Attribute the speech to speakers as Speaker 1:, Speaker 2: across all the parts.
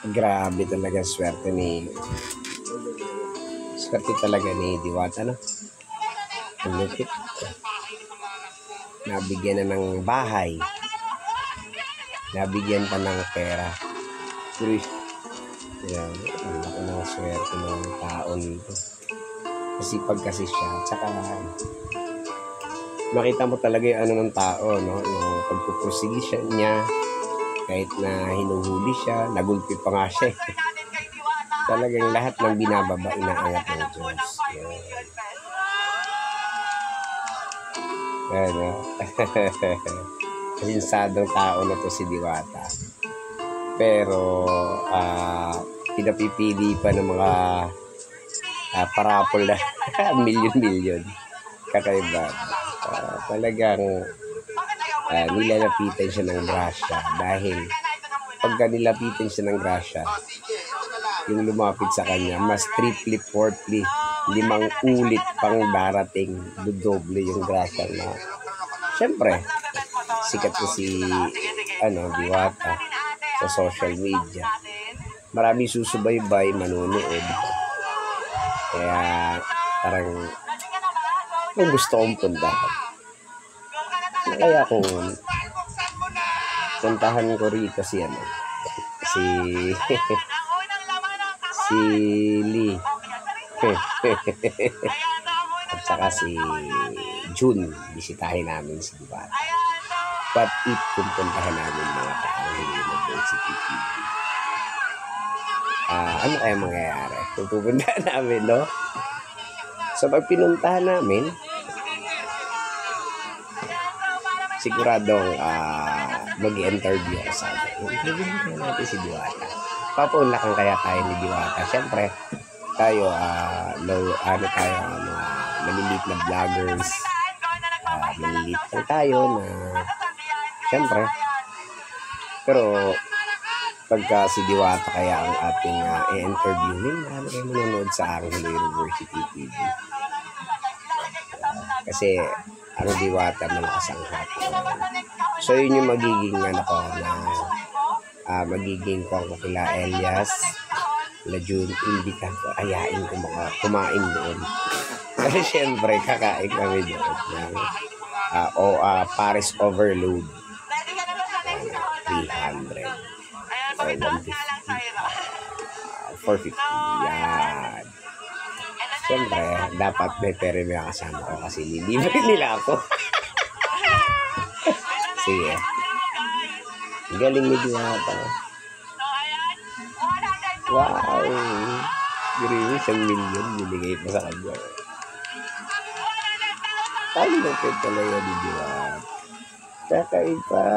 Speaker 1: Grabe talaga swerte talaga ni Diwata, no? Ang lupit. Nabigyan na ng bahay. Nabigyan pa ng pera. Yan, ang laki ng swerte ng taon nito. Masipag kasi siya. Tsaka, makita mo talaga yung ano ng tao, no? Yung pagpupursigi siya niya, kahit na hinuhuli siya, nagulpi pa nga siya. Talagang lahat ng binababa, inaangat ng Diyos. Ano? Kasinsadong tao na to si Diwata. Pero, pinapipili pa ng mga parapol na milyon-milyon. Kakaiba. Talagang nilalapitan siya ng grasya dahil pagka nilapitan siya ng grasya, yung lumapit sa kanya, mas triple, fourthly, 5 ulit pang darating, doble yung grasya na. Siyempre, sikat na si Diwata sa social media. Maraming susubaybay, manunood. Kaya parang kung gusto kong puntahan. Kaya kung puntahan ko rito si Lee at saka si June, bisitahin namin si Diwata. But if kung puntahan namin mga taong hindi mag-OCTV, ano kaya mangyayari kung pupuntahan namin, no? So pag pinuntahan namin, siguradong mag-i-interview ako sa amin. Interview natin si Diwata. Papaunlakan kaya tayo ni Diwata. Siyempre, tayo, tayo, mga maliliit na vloggers. Maliliit lang tayo na, siyempre. Pero, pagka si Diwata kaya ang ating i-interviewin, marami kayo manonood sa Angulo University TV. Kasi, ang Diwata malakas ang hati. So, yun yung magiging magiging kung kila Elias, kila June, hindi ka ayain ko mga kumain doon. Kasi syempre, kakain kami doon ng Paris Overload. 300 or 150. 450. Yan. Siyempre, dapat may pera may kasama ko kasi lilibre nila ako. Sige. Galing ni Diwata. Wow. Giri, 1 million binigay pa sa kanya. Ang lupit talaga ni Diwata. Kakaiba.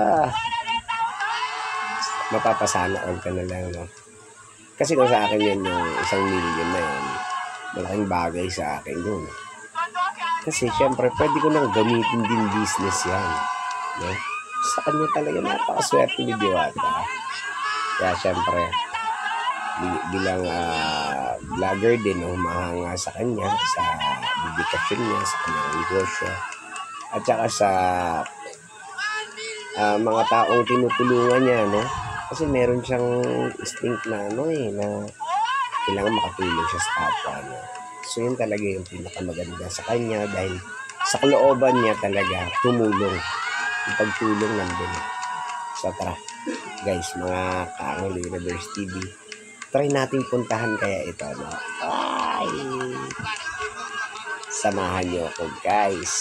Speaker 1: Mapapasana all ka na lang, no? Kasi kung sa akin yan yung 1 million na yan, malaking bagay sa akin yun. Kasi syempre, pwede ko nang gamitin din business yan. No? Sa kanya talaga napakaswerte ni Diwata. Kaya syempre, bilang vlogger din, humahanga sa kanya, sa dedikasyon niya, sa kanyang negosyo. At saka sa mga taong tinutulungan niya, no? Kasi meron siyang instinct na na kailangan makatulong siya sa kapwa niya. So yun talaga yung pinakamaganda sa kanya dahil sa kalooban niya talaga tumulong. Yung pagtulong nandun. So tara, guys, mga Kaangulo University TV, try nating puntahan kaya ito, no? Ay! Samahan niyo ako, guys.